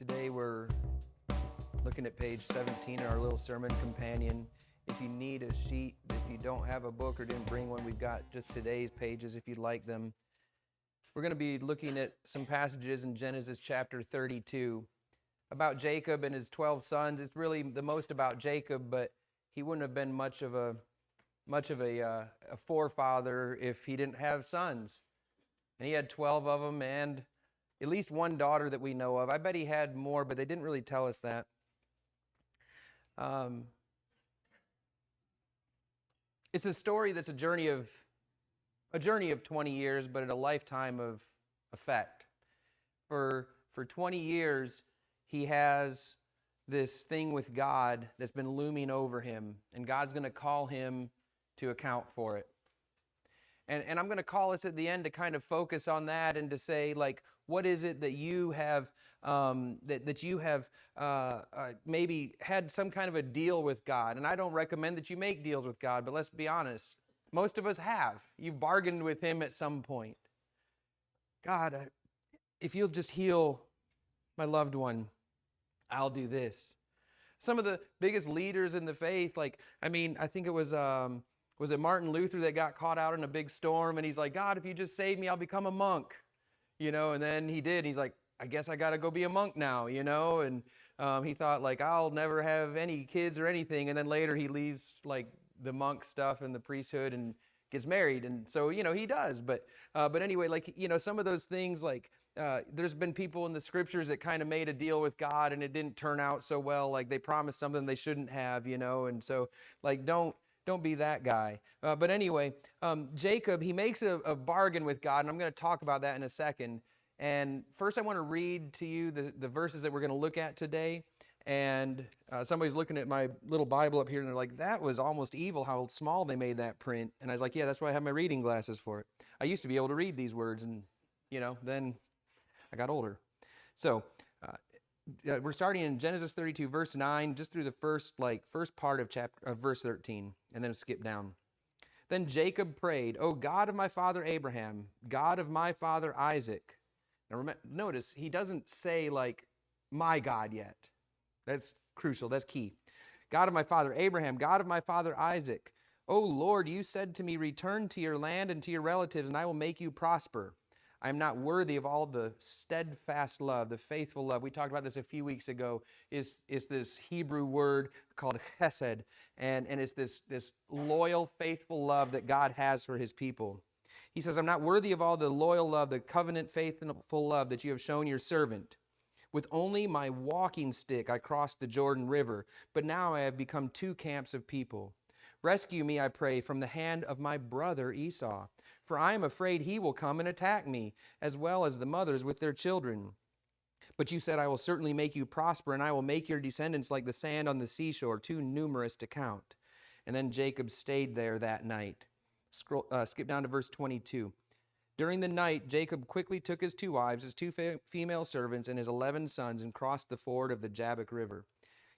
Today we're looking at page 17 in our little sermon companion. If you need a sheet, if you don't have a book or didn't bring one, we've got just today's pages if you'd like them. We're going to be looking at some passages in Genesis chapter 32 about Jacob and his 12 sons. It's really the most about Jacob, but he wouldn't have been much of a forefather if he didn't have sons. And he had 12 of them and at least one daughter that we know of. I bet he had more, but they didn't really tell us that. It's a story that's a journey of 20 years, but a lifetime of effect. For 20 years, he has this thing with God that's been looming over him, and God's going to call him to account for it. And I'm going to call us at the end to kind of focus on that and to say, like, what is it that you have maybe had some kind of a deal with God? And I don't recommend that you make deals with God, but let's be honest. Most of us have. You've bargained with Him at some point. God, if you'll just heal my loved one, I'll do this. Some of the biggest leaders in the faith, I think it was it Martin Luther that got caught out in a big storm, and he's like, God, if you just save me, I'll become a monk. And then he did. He's like, I guess I got to go be a monk now, and he thought, I'll never have any kids or anything. And then later he leaves, the monk stuff and the priesthood and gets married. And so, he does. But anyway, some of those things, there's been people in the scriptures that kind of made a deal with God and it didn't turn out so well. They promised something they shouldn't have, and so, don't be that guy. But anyway, Jacob, he makes a bargain with God, and I'm going to talk about that in a second. And first I want to read to you the verses that we're going to look at today. And somebody's looking at my little Bible up here, and they're like, that was almost evil how small they made that print. And I was like, yeah, that's why I have my reading glasses for it. I used to be able to read these words, and, then I got older. So we're starting in Genesis 32, verse 9, just through the first part of verse 13, and then we'll skip down. Then Jacob prayed, O God of my father Abraham, God of my father Isaac. Now notice, he doesn't say my God yet. That's crucial, that's key. God of my father Abraham, God of my father Isaac. O Lord, you said to me, return to your land and to your relatives, and I will make you prosper. I am not worthy of all the steadfast love, the faithful love. We talked about this a few weeks ago. Is this Hebrew word called chesed, and it's this loyal, faithful love that God has for His people. He says, I'm not worthy of all the loyal love, the covenant, faithful love that you have shown your servant. With only my walking stick I crossed the Jordan River, but now I have become two camps of people. Rescue me, I pray, from the hand of my brother Esau, for I am afraid he will come and attack me, as well as the mothers with their children. But you said, I will certainly make you prosper, and I will make your descendants like the sand on the seashore, too numerous to count. And then Jacob stayed there that night. Skip down to verse 22. During the night, Jacob quickly took his two wives, his two female servants, and his 11 sons, and crossed the ford of the Jabbok River.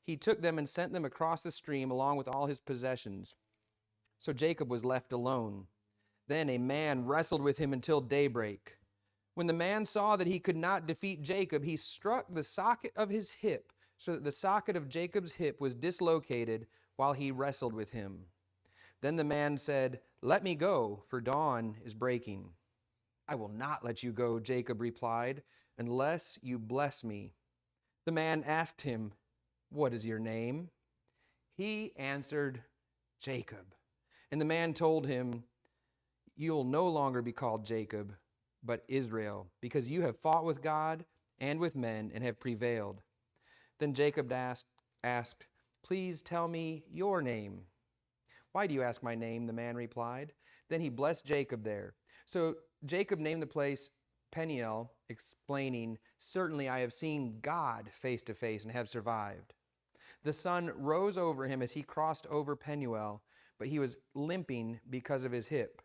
He took them and sent them across the stream along with all his possessions. So Jacob was left alone. Then a man wrestled with him until daybreak. When the man saw that he could not defeat Jacob, he struck the socket of his hip, so that the socket of Jacob's hip was dislocated while he wrestled with him. Then the man said, Let me go, for dawn is breaking. I will not let you go, Jacob replied, unless you bless me. The man asked him, What is your name? He answered, Jacob. And the man told him, You'll no longer be called Jacob, but Israel, because you have fought with God and with men and have prevailed. Then Jacob asked, Please tell me your name. Why do you ask my name? The man replied. Then he blessed Jacob there. So Jacob named the place Peniel, explaining, Certainly I have seen God face to face and have survived. The sun rose over him as he crossed over Peniel, but he was limping because of his hip.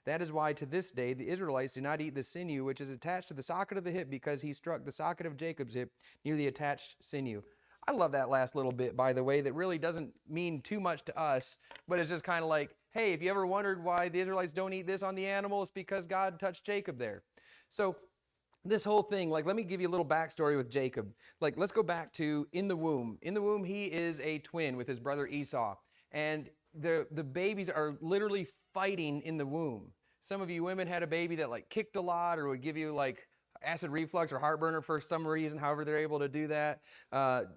That is why to this day the Israelites do not eat the sinew which is attached to the socket of the hip, because he struck the socket of Jacob's hip near the attached sinew. I love that last little bit, by the way, that really doesn't mean too much to us, but it's just kind of like, hey, if you ever wondered why the Israelites don't eat this on the animal, it's because God touched Jacob there. So this whole thing, like, let me give you a little backstory with Jacob. Like, let's go back to in the womb. In the womb, he is a twin with his brother Esau. And the babies are literally fighting in the womb. Some of you women had a baby that like kicked a lot or would give you like acid reflux or heartburn for some reason, however they're able to do that.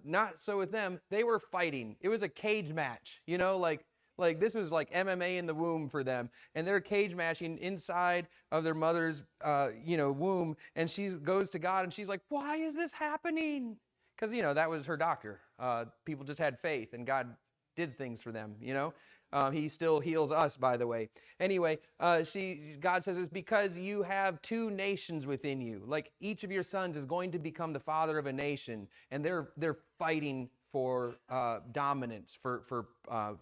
Not so with them. They were fighting. It was a cage match, you know, like this is like MMA in the womb for them. And they're cage matching inside of their mother's, womb. And she goes to God and she's like, why is this happening? Because, that was her doctor. People just had faith and God did things for them, He still heals us, by the way. Anyway, God says it's because you have two nations within you. Like each of your sons is going to become the father of a nation. And they're fighting for dominance, for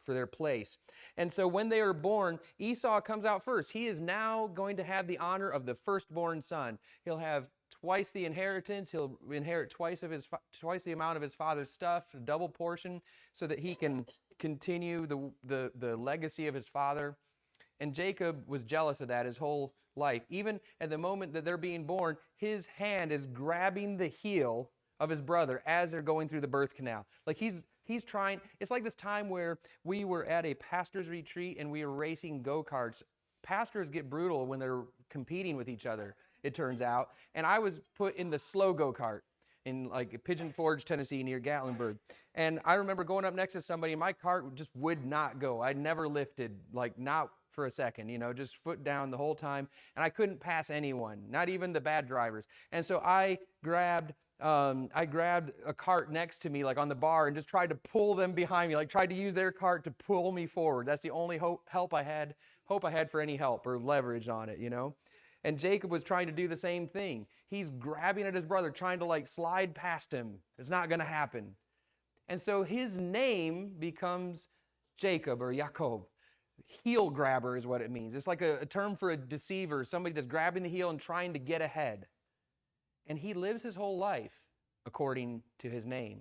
their place. And so when they are born, Esau comes out first. He is now going to have the honor of the firstborn son. He'll have twice the inheritance. He'll inherit twice the amount of his father's stuff, a double portion, so that he can continue the legacy of his father. And Jacob was jealous of that his whole life. Even at the moment that they're being born, his hand is grabbing the heel of his brother as they're going through the birth canal. Like he's trying, it's like this time where we were at a pastor's retreat and we were racing go-karts. Pastors get brutal when they're competing with each other, it turns out. And I was put in the slow go-kart in like Pigeon Forge, Tennessee, near Gatlinburg. And I remember going up next to somebody, my cart just would not go. I never lifted, like not for a second, just foot down the whole time. And I couldn't pass anyone, not even the bad drivers. And so I grabbed a cart next to me, like on the bar, and just tried to pull them behind me, like tried to use their cart to pull me forward. That's the only hope I had for any help or leverage on it, And Jacob was trying to do the same thing. He's grabbing at his brother, trying to like slide past him. It's not going to happen. And so his name becomes Jacob or Yaakov. Heel grabber is what it means. It's like a term for a deceiver, somebody that's grabbing the heel and trying to get ahead. And he lives his whole life according to his name.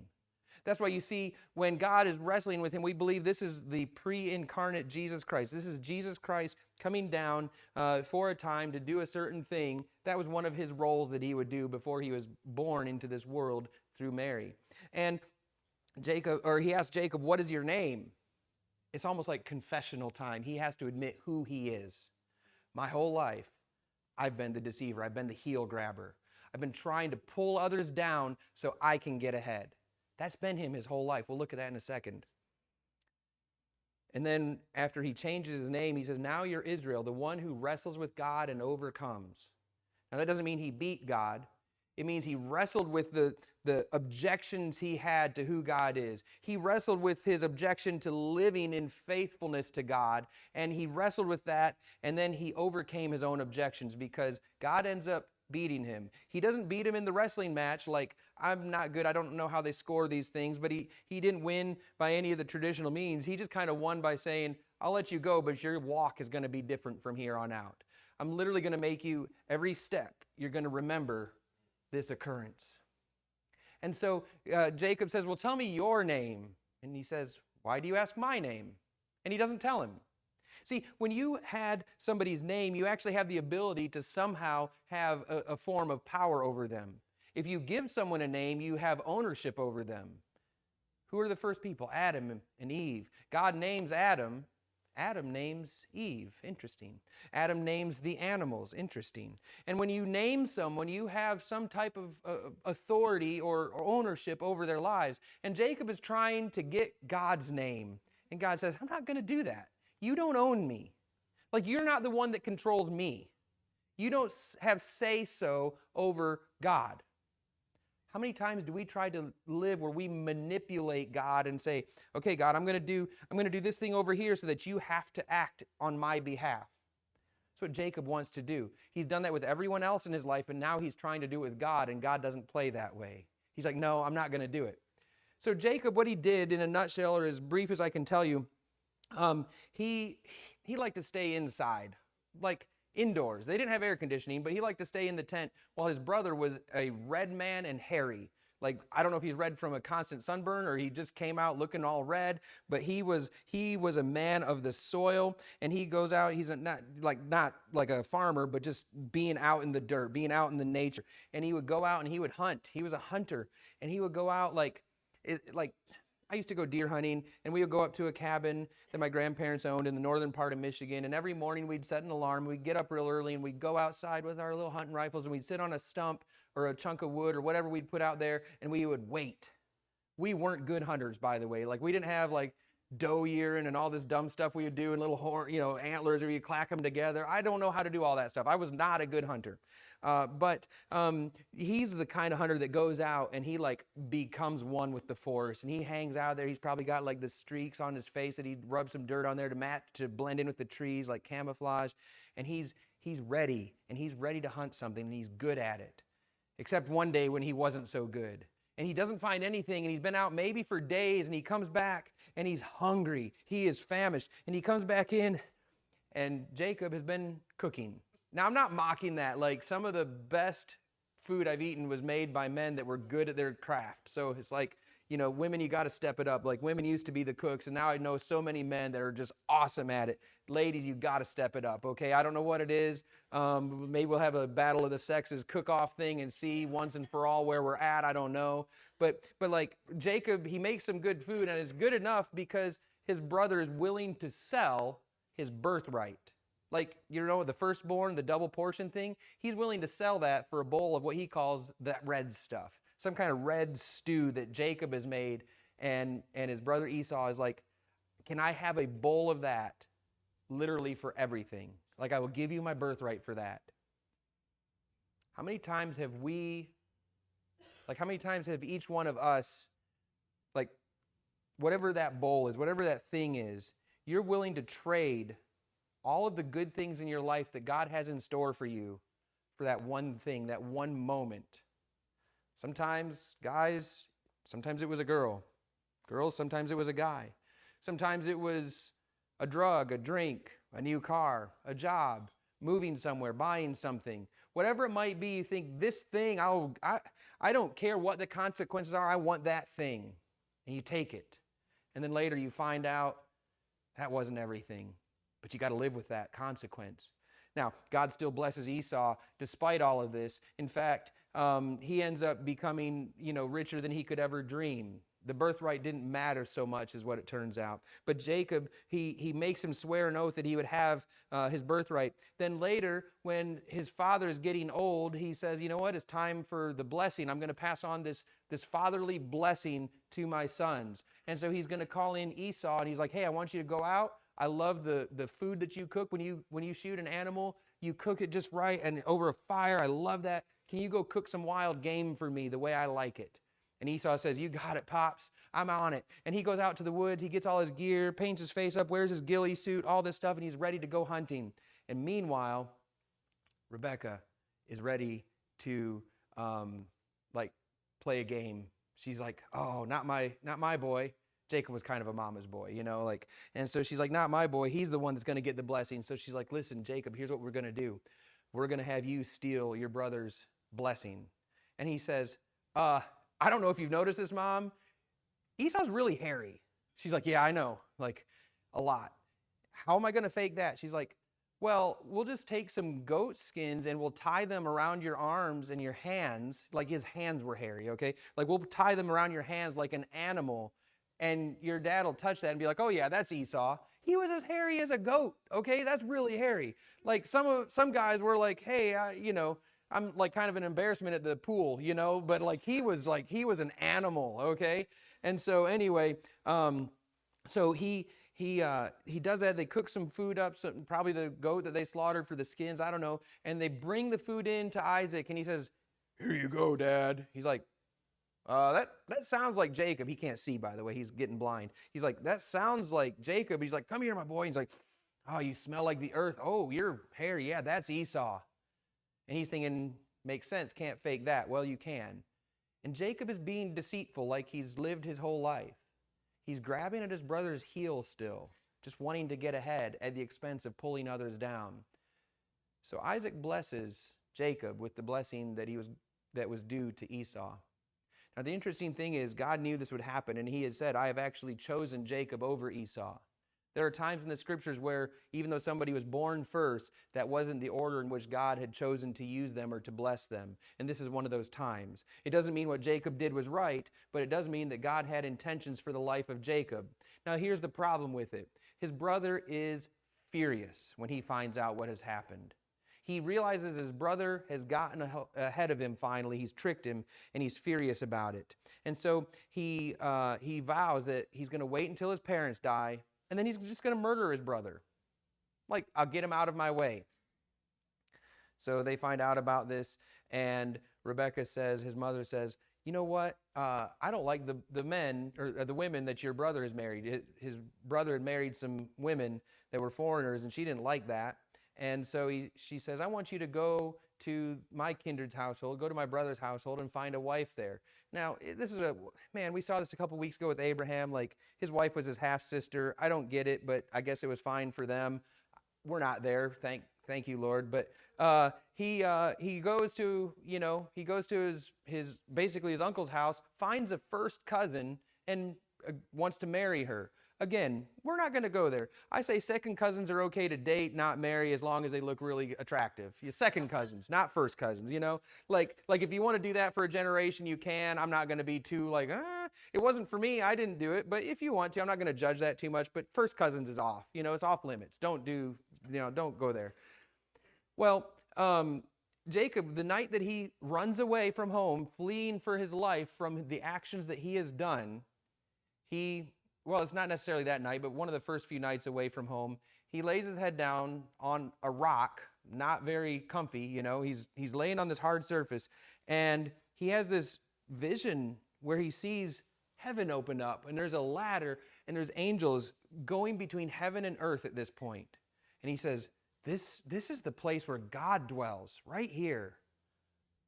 That's why you see when God is wrestling with him, we believe this is the pre-incarnate Jesus Christ. This is Jesus Christ coming down for a time to do a certain thing. That was one of his roles that he would do before he was born into this world through Mary. And he asked Jacob, what is your name? It's almost like confessional time. He has to admit who he is. My whole life, I've been the deceiver. I've been the heel grabber. I've been trying to pull others down so I can get ahead. That's been him his whole life. We'll look at that in a second. And then after he changes his name, he says, now you're Israel, the one who wrestles with God and overcomes. Now that doesn't mean he beat God. It means he wrestled with the objections he had to who God is. He wrestled with his objection to living in faithfulness to God, and he wrestled with that, and then he overcame his own objections because God ends up beating him. He doesn't beat him in the wrestling match like, I'm not good, I don't know how they score these things, but he didn't win by any of the traditional means. He just kind of won by saying, I'll let you go, but your walk is going to be different from here on out. I'm literally going to make you, every step, you're going to remember this occurrence. And so Jacob says, well, tell me your name. And he says, why do you ask my name? And he doesn't tell him. See, when you had somebody's name, you actually have the ability to somehow have a form of power over them. If you give someone a name, you have ownership over them. Who are the first people? Adam and Eve. God names Adam. Adam names Eve. Interesting. Adam names the animals. Interesting. And when you name someone, you have some type of authority or ownership over their lives. And Jacob is trying to get God's name. And God says, I'm not going to do that. You don't own me. Like, you're not the one that controls me. You don't have say-so over God. How many times do we try to live where we manipulate God and say, okay, God, I'm going to do this thing over here so that you have to act on my behalf. That's what Jacob wants to do. He's done that with everyone else in his life, and now he's trying to do it with God, and God doesn't play that way. He's like, no, I'm not going to do it. So Jacob, what he did in a nutshell, or as brief as I can tell you, he liked to stay inside, like indoors. They didn't have air conditioning, but he liked to stay in the tent while his brother was a red man and hairy. Like, I don't know if he's red from a constant sunburn or he just came out looking all red, but he was a man of the soil, and he goes out, he's not like a farmer, but just being out in the dirt, being out in the nature. And he would go out and he would hunt. He was a hunter, and he would go out like I used to go deer hunting, and we would go up to a cabin that my grandparents owned in the northern part of Michigan, and every morning we'd set an alarm, we'd get up real early, and we'd go outside with our little hunting rifles, and we'd sit on a stump or a chunk of wood or whatever we'd put out there, and we would wait. We weren't good hunters, by the way. Like, we didn't have like doe earing and all this dumb stuff we would do and little horn, antlers, or you clack them together. I don't know how to do all that stuff. I was not a good hunter. But he's the kind of hunter that goes out and he like becomes one with the forest, and he hangs out there. He's probably got like the streaks on his face that he rubs some dirt on there to blend in with the trees, like camouflage. And he's ready, and he's ready to hunt something, and he's good at it. Except one day when he wasn't so good, and he doesn't find anything, and he's been out maybe for days, and he comes back and he's hungry. He is famished, and he comes back in, and Jacob has been cooking. Now, I'm not mocking that. Like, some of the best food I've eaten was made by men that were good at their craft. So it's like, women, you got to step it up. Like, women used to be the cooks, and now I know so many men that are just awesome at it. Ladies, you got to step it up, okay? I don't know what it is. Maybe we'll have a battle of the sexes cook-off thing and see once and for all where we're at. I don't know. But like Jacob, he makes some good food, and it's good enough because his brother is willing to sell his birthright. Like, the firstborn, the double portion thing, he's willing to sell that for a bowl of what he calls that red stuff. Some kind of red stew that Jacob has made, and his brother Esau is like, can I have a bowl of that literally for everything? Like, I will give you my birthright for that. How many times have each one of us, like, whatever that bowl is, whatever that thing is, you're willing to trade all of the good things in your life that God has in store for you for that one thing, that one moment? Sometimes, guys, sometimes it was a girl. Girls, sometimes it was a guy. Sometimes it was a drug, a drink, a new car, a job, moving somewhere, buying something. Whatever it might be, you think, this thing, I don't care what the consequences are, I want that thing. And you take it. And then later you find out that wasn't everything. But you got to live with that consequence. Now, God still blesses Esau despite all of this. In fact, he ends up becoming, richer than he could ever dream. The birthright didn't matter so much, is what it turns out. But Jacob, he makes him swear an oath that he would have his birthright. Then later, when his father is getting old, he says, you know what, it's time for the blessing. I'm going to pass on this fatherly blessing to my sons. And so he's going to call in Esau, and he's like, hey, I want you to go out. I love the food that you cook when you shoot an animal. You cook it just right and over a fire. I love that. Can you go cook some wild game for me the way I like it? And Esau says, you got it, Pops. I'm on it. And he goes out to the woods. He gets all his gear, paints his face up, wears his ghillie suit, all this stuff, and he's ready to go hunting. And meanwhile, Rebecca is ready to play a game. She's like, oh, not my boy. Jacob was kind of a mama's boy, and so she's like, not my boy. He's the one that's going to get the blessing. So she's like, listen, Jacob, here's what we're going to do. We're going to have you steal your brother's blessing. And he says, I don't know if you've noticed this, Mom. Esau's really hairy. She's like, yeah, I know, like a lot. How am I going to fake that? She's like, well, we'll just take some goat skins and we'll tie them around your arms and your hands. Like, his hands were hairy, okay? Like, we'll tie them around your hands like an animal. And your dad will touch that and be like, oh yeah, that's Esau. He was as hairy as a goat, okay? That's really hairy. Like, some guys were like, hey, I'm like kind of an embarrassment at the pool, but like he was an animal, okay? And so anyway, so he does that. They cook some food up, probably the goat that they slaughtered for the skins, I don't know. And they bring the food in to Isaac, and he says, here you go, Dad. He's like, that sounds like Jacob. He can't see, by the way. He's getting blind. He's like, that sounds like Jacob. He's like, come here, my boy. He's like, oh, you smell like the earth. Oh, your hair. Yeah, that's Esau. And he's thinking, makes sense. Can't fake that. Well, you can. And Jacob is being deceitful like he's lived his whole life. He's grabbing at his brother's heel still, just wanting to get ahead at the expense of pulling others down. So Isaac blesses Jacob with the blessing that was due to Esau. Now, the interesting thing is God knew this would happen, and he has said, I have actually chosen Jacob over Esau. There are times in the scriptures where even though somebody was born first, that wasn't the order in which God had chosen to use them or to bless them. And this is one of those times. It doesn't mean what Jacob did was right, but it does mean that God had intentions for the life of Jacob. Now, here's the problem with it. His brother is furious when he finds out what has happened. He realizes his brother has gotten ahead of him finally. He's tricked him, and he's furious about it. And so he vows that he's going to wait until his parents die, and then he's just going to murder his brother. Like, I'll get him out of my way. So they find out about this, and Rebekah says, his mother says, you know what? I don't like the men or the women that your brother has married. His brother had married some women that were foreigners, and she didn't like that. And so she says, I want you to go to my kindred's household, go to my brother's household and find a wife there. Now, this is we saw this a couple weeks ago with Abraham. Like, his wife was his half-sister. I don't get it, but I guess it was fine for them. We're not there. Thank you, Lord. But he goes to his basically his uncle's house, finds a first cousin, and wants to marry her. Again, we're not going to go there. I say second cousins are okay to date, not marry, as long as they look really attractive. Second cousins, not first cousins, Like if you want to do that for a generation, you can. I'm not going to be too it wasn't for me. I didn't do it. But if you want to, I'm not going to judge that too much. But first cousins is off. It's off limits. Don't go there. Well, Jacob, the night that he runs away from home, fleeing for his life from the actions that he has done, it's not necessarily that night, but one of the first few nights away from home, he lays his head down on a rock, not very comfy, he's laying on this hard surface, and he has this vision where he sees heaven open up, and there's a ladder, and there's angels going between heaven and earth at this point. And he says, this is the place where God dwells, right here.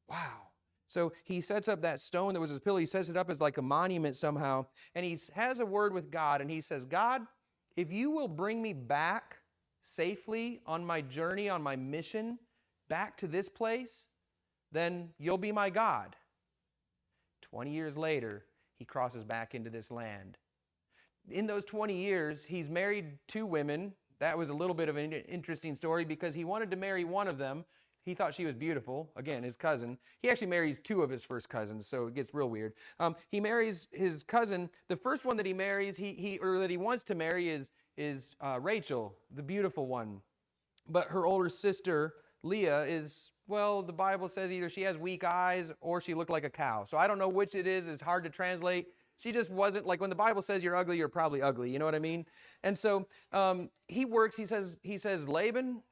Wow. So he sets up that stone that was his pillow. He sets it up as like a monument somehow. And he has a word with God. And he says, God, if you will bring me back safely on my journey, on my mission, back to this place, then you'll be my God. 20 years later, he crosses back into this land. In those 20 years, he's married 2 women. That was a little bit of an interesting story because he wanted to marry one of them. He thought she was beautiful. Again, his cousin. He actually marries 2 of his first cousins, so it gets real weird. He marries his cousin. The first one that he marries, that he wants to marry is Rachel, the beautiful one. But her older sister, Leah, the Bible says either she has weak eyes or she looked like a cow. So I don't know which it is. It's hard to translate. She just wasn't, like when the Bible says you're ugly, you're probably ugly. You know what I mean? And so he works. He says, Laban,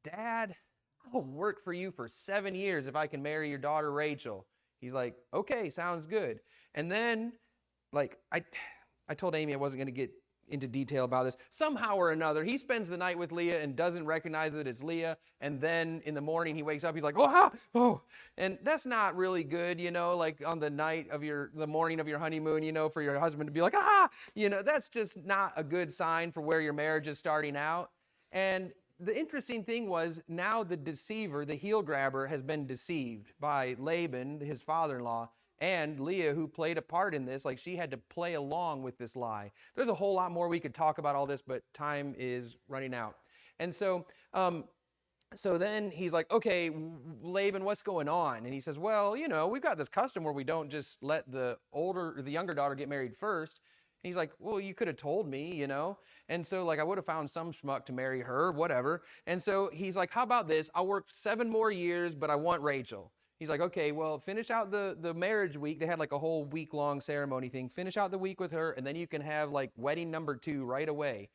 Dad, I'll work for you for 7 years if I can marry your daughter Rachel. He's like, okay, sounds good. And then, I told Amy I wasn't going to get into detail about this. Somehow or another, he spends the night with Leah and doesn't recognize that it's Leah. And then in the morning, he wakes up, he's like, oh. And that's not really good, like on the morning of your honeymoon, for your husband to be like, that's just not a good sign for where your marriage is starting out. And the interesting thing was now the deceiver, the heel grabber, has been deceived by Laban, his father-in-law, and Leah, who played a part in this. Like, she had to play along with this lie. There's a whole lot more we could talk about all this, but time is running out. And so then he's like, okay, Laban, what's going on? And he says, well, we've got this custom where we don't just let the younger daughter get married first. And he's like, well, you could have told me, And so I would have found some schmuck to marry her, whatever. And so he's like, how about this? I'll work 7 more years, but I want Rachel. He's like, okay, well, finish out the marriage week. They had a whole week-long ceremony thing. Finish out the week with her, and then you can have wedding number 2 right away.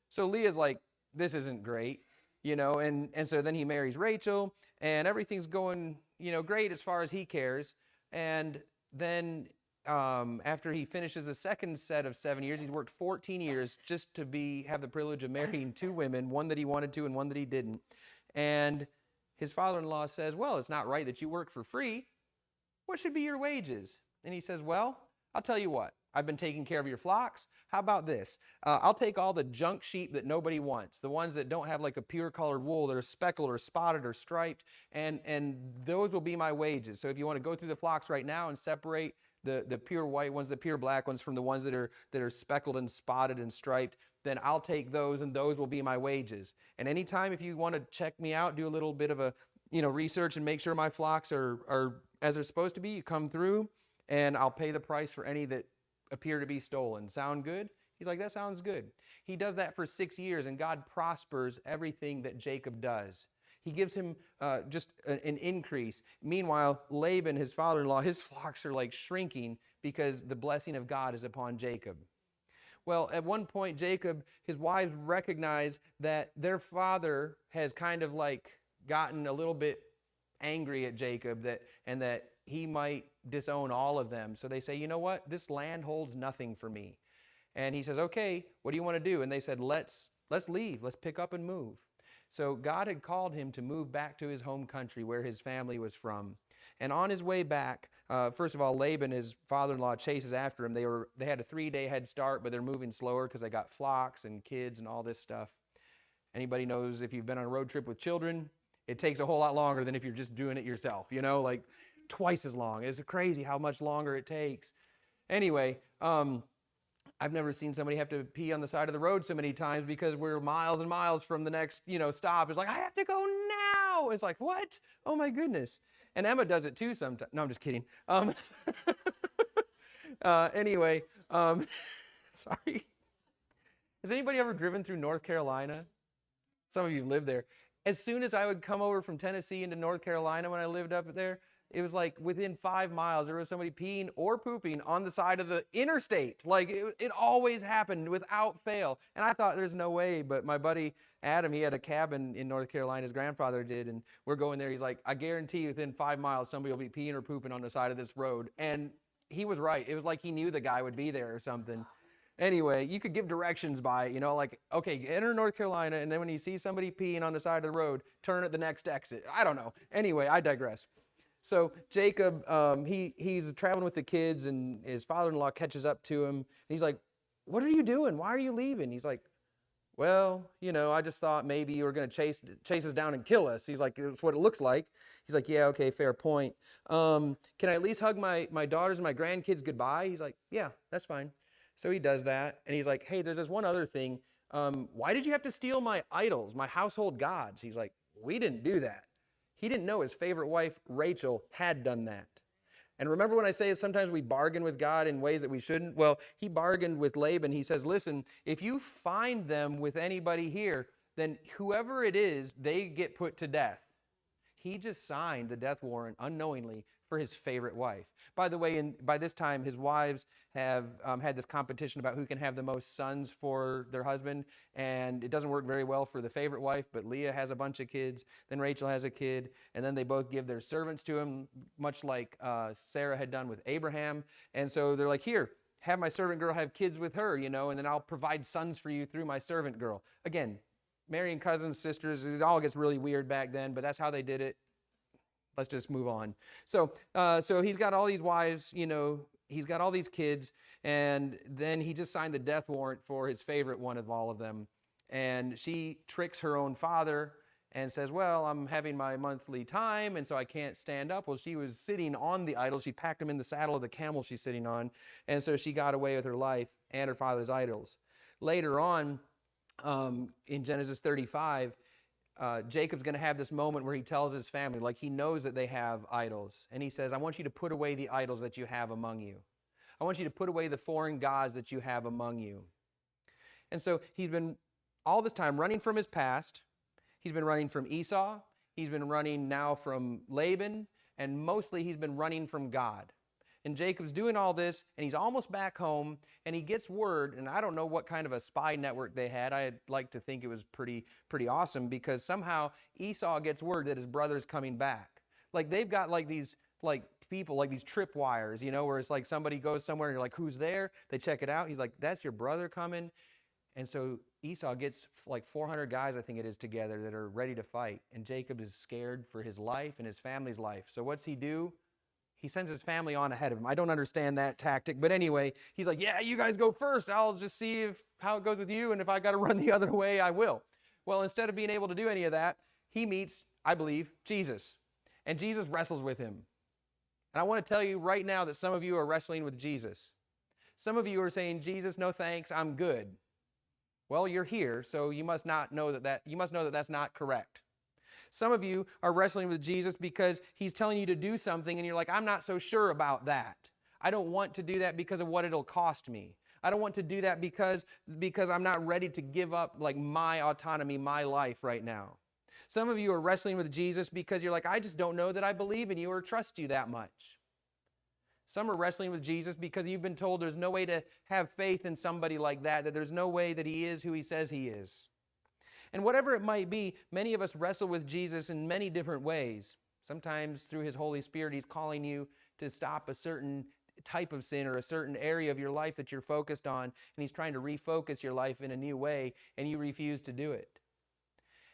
So Leah's like, this isn't great, and so then he marries Rachel, and everything's going, great as far as he cares. And then after he finishes the second set of 7 years, he's worked 14 years just to have the privilege of marrying 2 women, one that he wanted to and one that he didn't. And his father-in-law says, well, it's not right that you work for free. What should be your wages? And he says, well, I'll tell you what. I've been taking care of your flocks. How about this? I'll take all the junk sheep that nobody wants, the ones that don't have like a pure colored wool, that are speckled or spotted or striped, and those will be my wages. So if you want to go through the flocks right now and separate the pure white ones, the pure black ones from the ones that are speckled and spotted and striped, then I'll take those, and those will be my wages. And anytime if you want to check me out, do a little bit of a research and make sure my flocks are as they're supposed to be, you come through, and I'll pay the price for any that appear to be stolen. Sound good? He's like, that sounds good. He does that for 6 years, and God prospers everything that Jacob does. He gives him just an increase. Meanwhile, Laban, his father-in-law, his flocks are like shrinking because the blessing of God is upon Jacob. Well, at one point, Jacob, his wives recognize that their father has kind of like gotten a little bit angry at Jacob and that he might disown all of them. So they say, you know what? This land holds nothing for me. And he says, okay, what do you want to do? And they said, let's leave. Let's pick up and move. So God had called him to move back to his home country where his family was from. And on his way back, first of all, Laban, his father-in-law, chases after him. They had a 3-day head start, but they're moving slower because they got flocks and kids and all this stuff. Anybody knows if you've been on a road trip with children, it takes a whole lot longer than if you're just doing it yourself, like twice as long. It's crazy how much longer it takes. Anyway, I've never seen somebody have to pee on the side of the road so many times because we're miles and miles from the next, stop. It's like, I have to go now. It's like, what? Oh my goodness. And Emma does it too sometimes. No, I'm just kidding. Anyway, sorry. Has anybody ever driven through North Carolina? Some of you live there. As soon as I would come over from Tennessee into North Carolina when I lived up there, it was like within 5 miles, there was somebody peeing or pooping on the side of the interstate. Like it always happened without fail. And I thought there's no way, but my buddy Adam, he had a cabin in North Carolina, his grandfather did, and we're going there. He's like, I guarantee within 5 miles, somebody will be peeing or pooping on the side of this road. And he was right. It was like he knew the guy would be there or something. Anyway, you could give directions by, like, okay, enter North Carolina, and then when you see somebody peeing on the side of the road, turn at the next exit. I don't know. Anyway, I digress. So Jacob, he's traveling with the kids, and his father-in-law catches up to him. And he's like, what are you doing? Why are you leaving? He's like, well, I just thought maybe you were going to chase us down and kill us. He's like, that's what it looks like. He's like, yeah, okay, fair point. Can I at least hug my daughters and my grandkids goodbye? He's like, yeah, that's fine. So he does that, and he's like, hey, there's this one other thing. Why did you have to steal my idols, my household gods? He's like, we didn't do that. He didn't know his favorite wife, Rachel, had done that. And remember when I say sometimes we bargain with God in ways that we shouldn't? Well, he bargained with Laban. He says, listen, if you find them with anybody here, then whoever it is, they get put to death. He just signed the death warrant unknowingly for his favorite wife. By the way, by this time, his wives have had this competition about who can have the most sons for their husband, and it doesn't work very well for the favorite wife, but Leah has a bunch of kids, then Rachel has a kid, and then they both give their servants to him, much like Sarah had done with Abraham. And so they're like, here, have my servant girl have kids with her, and then I'll provide sons for you through my servant girl. Again, marrying cousins, sisters, it all gets really weird back then, but that's how they did it. Let's just move on. So he's got all these wives, he's got all these kids, and then he just signed the death warrant for his favorite one of all of them. And she tricks her own father and says, well, I'm having my monthly time, and so I can't stand up. Well, she was sitting on the idol. She packed him in the saddle of the camel she's sitting on, and so she got away with her life and her father's idols. Later on, in Genesis 35, Jacob's going to have this moment where he tells his family, like he knows that they have idols. And he says, I want you to put away the idols that you have among you. I want you to put away the foreign gods that you have among you. And so he's been all this time running from his past. He's been running from Esau. He's been running now from Laban. And mostly he's been running from God. And Jacob's doing all this, and he's almost back home, and he gets word, and I don't know what kind of a spy network they had. I'd like to think it was pretty awesome, because somehow Esau gets word that his brother's coming back. Like they've got like these people, like these tripwires, where it's like somebody goes somewhere and you're like, who's there? They check it out. He's like, that's your brother coming. And so Esau gets like 400 guys, I think it is, together that are ready to fight. And Jacob is scared for his life and his family's life. So what's he do? He sends his family on ahead of him. I don't understand that tactic, but anyway, he's like, yeah, you guys go first. I'll just see how it goes with you, and if I got to run the other way, I will. Well, instead of being able to do any of that, he meets, I believe, Jesus, and Jesus wrestles with him. And I want to tell you right now that some of you are wrestling with Jesus. Some of you are saying, Jesus, no thanks, I'm good. Well, you're here, so you must know that that's not correct. Some of you are wrestling with Jesus because he's telling you to do something and you're like, I'm not so sure about that. I don't want to do that because of what it'll cost me. I don't want to do that because I'm not ready to give up like my autonomy, my life right now. Some of you are wrestling with Jesus because you're like, I just don't know that I believe in you or trust you that much. Some are wrestling with Jesus because you've been told there's no way to have faith in somebody like that there's no way that he is who he says he is. And whatever it might be, many of us wrestle with Jesus in many different ways. Sometimes through his Holy Spirit, he's calling you to stop a certain type of sin or a certain area of your life that you're focused on, and he's trying to refocus your life in a new way, and you refuse to do it.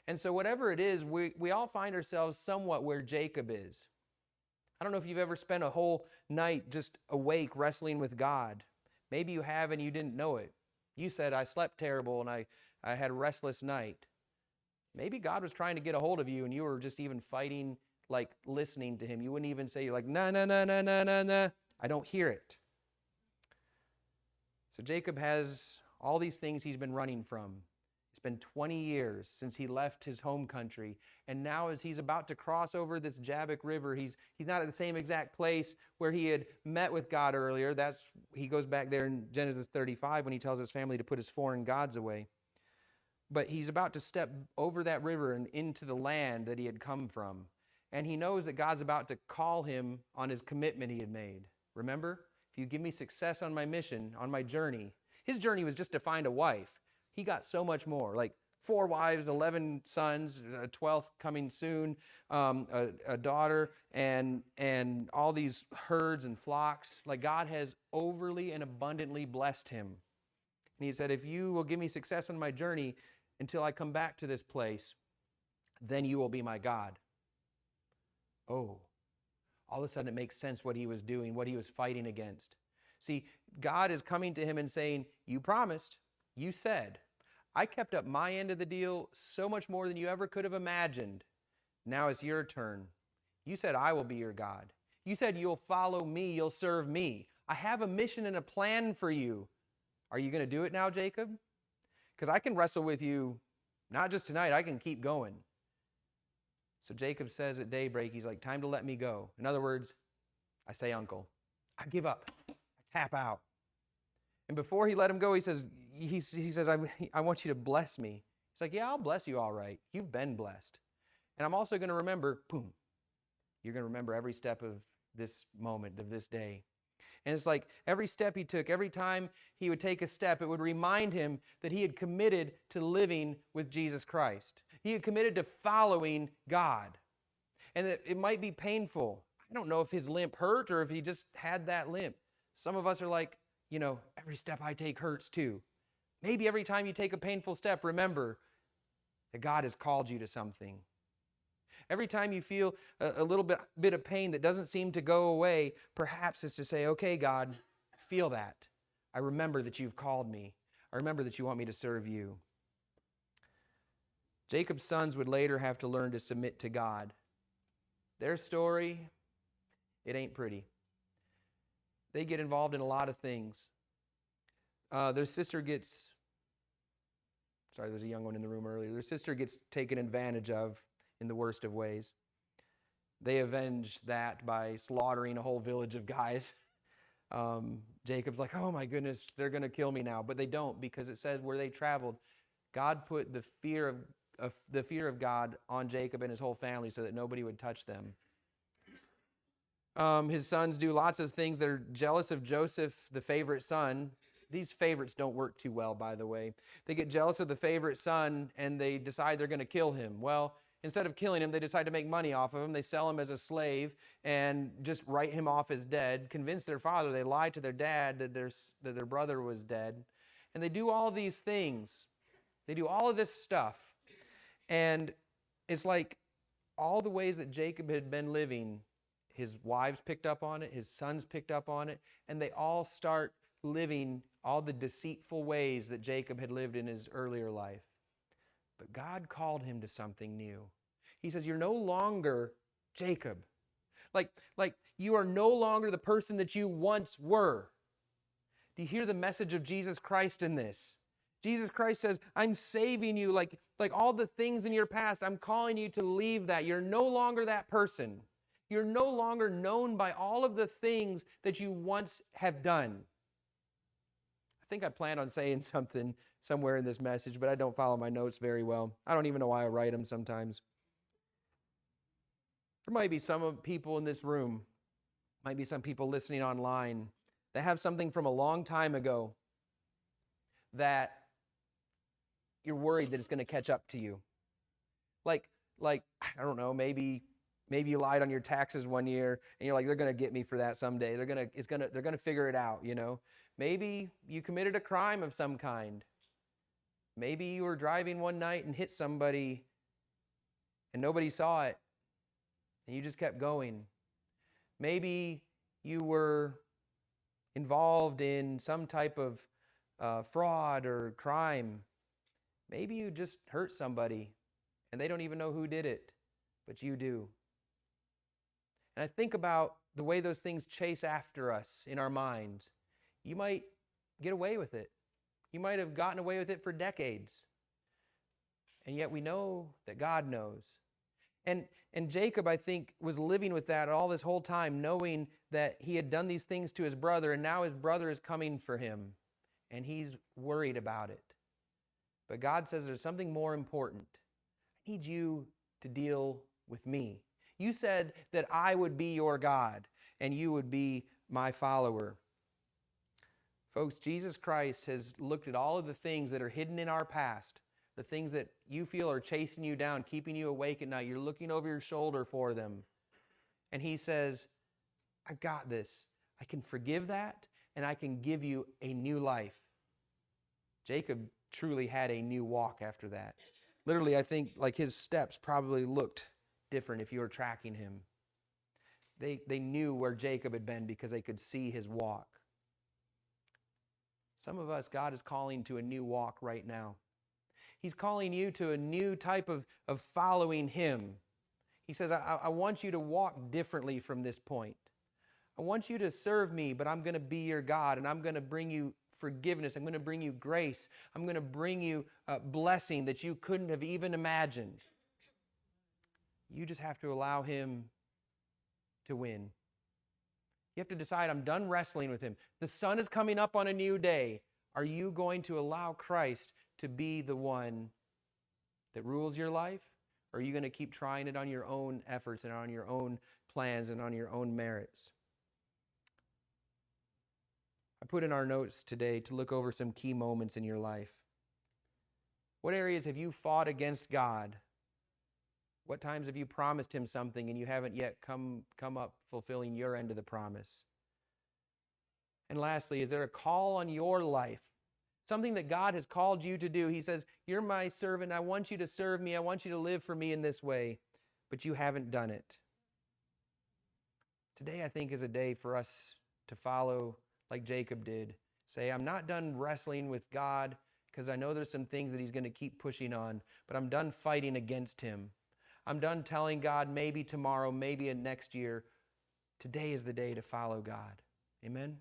And so whatever it is, we all find ourselves somewhat where Jacob is. I don't know if you've ever spent a whole night just awake wrestling with God. Maybe you have and you didn't know it. You said, I slept terrible and I had a restless night. Maybe God was trying to get a hold of you and you were just even fighting, like listening to him. You wouldn't even say, you're like, nah, nah, nah, nah, nah, nah, nah. I don't hear it. So Jacob has all these things he's been running from. It's been 20 years since he left his home country. And now as he's about to cross over this Jabbok River, he's not at the same exact place where he had met with God earlier. He goes back there in Genesis 35 when he tells his family to put his foreign gods away. But he's about to step over that river and into the land that he had come from. And he knows that God's about to call him on his commitment he had made. Remember, if you give me success on my mission, on my journey. His journey was just to find a wife. He got so much more, like 4 wives, 11 sons, a 12th coming soon, a daughter, and all these herds and flocks. Like God has overly and abundantly blessed him. And he said, if you will give me success on my journey until I come back to this place, then you will be my God. Oh, all of a sudden it makes sense what he was doing, what he was fighting against. See, God is coming to him and saying, you promised, you said, I kept up my end of the deal so much more than you ever could have imagined. Now it's your turn. You said, I will be your God. You said, you'll follow me, you'll serve me. I have a mission and a plan for you. Are you going to do it now, Jacob? Because I can wrestle with you, not just tonight, I can keep going. So Jacob says at daybreak, he's like, time to let me go. In other words, I say, uncle, I give up. I tap out. And before he let him go, he says, I want you to bless me. He's like, yeah, I'll bless you all right. You've been blessed. And I'm also going to remember, boom, you're going to remember every step of this moment, of this day. And it's like every step he took, every time he would take a step, it would remind him that he had committed to living with Jesus Christ. He had committed to following God. And that it might be painful. I don't know if his limp hurt or if he just had that limp. Some of us are like, every step I take hurts too. Maybe every time you take a painful step, remember that God has called you to something. Every time you feel a little bit of pain that doesn't seem to go away, perhaps it's to say, okay, God, I feel that. I remember that you've called me. I remember that you want me to serve you. Jacob's sons would later have to learn to submit to God. Their story, it ain't pretty. They get involved in a lot of things. Their sister gets, there's a young one in the room earlier. Their sister gets taken advantage of in the worst of ways. They avenge that by slaughtering a whole village of guys. Jacob's like, oh my goodness, they're going to kill me now. But they don't, because it says where they traveled, God put the fear of God on Jacob and his whole family so that nobody would touch them. His sons do lots of things. They're jealous of Joseph, the favorite son. These favorites don't work too well, by the way. They get jealous of the favorite son and they decide they're going to kill him. Well, instead of killing him, they decide to make money off of him. They sell him as a slave and just write him off as dead, convince their father. They lie to their dad that their brother was dead. And they do all these things. They do all of this stuff. And it's like all the ways that Jacob had been living His wives picked up on it, his sons picked up on it, and they all start living all the deceitful ways that Jacob had lived in his earlier life. But God called him to something new. He says, you're no longer Jacob. Like you are no longer the person that you once were. Do you hear the message of Jesus Christ in this? Jesus Christ says, I'm saving you, like all the things in your past, I'm calling you to leave that. You're no longer that person. You're no longer known by all of the things that you once have done. I think I planned on saying something somewhere in this message, but I don't follow my notes very well. I don't even know why I write them sometimes. There might be some people in this room, might be some people listening online that have something from a long time ago that you're worried that it's going to catch up to you. Like I don't know, maybe you lied on your taxes one year and you're like, they're going to get me for that someday. They're going to figure it out, you know. Maybe you committed a crime of some kind. Maybe you were driving one night and hit somebody and nobody saw it and you just kept going. Maybe you were involved in some type of fraud or crime. Maybe you just hurt somebody and they don't even know who did it, but you do. And I think about the way those things chase after us in our minds. You might get away with it. You might have gotten away with it for decades. And yet we know that God knows. And Jacob, I think, was living with that all this whole time, knowing that he had done these things to his brother, and now his brother is coming for him, and he's worried about it. But God says there's something more important. I need you to deal with me. You said that I would be your God, and you would be my follower. Folks, Jesus Christ has looked at all of the things that are hidden in our past, the things that you feel are chasing you down, keeping you awake at night. You're looking over your shoulder for them. And he says, I've got this. I can forgive that, and I can give you a new life. Jacob truly had a new walk after that. Literally, I think like his steps probably looked different if you were tracking him. They knew where Jacob had been because they could see his walk. Some of us, God is calling to a new walk right now. He's calling you to a new type of following him. He says, I want you to walk differently from this point. I want you to serve me, but I'm going to be your God, and I'm going to bring you forgiveness. I'm going to bring you grace. I'm going to bring you a blessing that you couldn't have even imagined. You just have to allow him to win. You have to decide, I'm done wrestling with him. The sun is coming up on a new day. Are you going to allow Christ to be the one that rules your life? Or are you going to keep trying it on your own efforts and on your own plans and on your own merits? I put in our notes today to look over some key moments in your life. What areas have you fought against God? What times have you promised him something and you haven't yet come up fulfilling your end of the promise? And lastly, is there a call on your life? Something that God has called you to do. He says, you're my servant. I want you to serve me. I want you to live for me in this way. But you haven't done it. Today, I think, is a day for us to follow like Jacob did. Say, I'm not done wrestling with God because I know there's some things that he's going to keep pushing on, but I'm done fighting against him. I'm done telling God maybe tomorrow, maybe next year. Today is the day to follow God. Amen?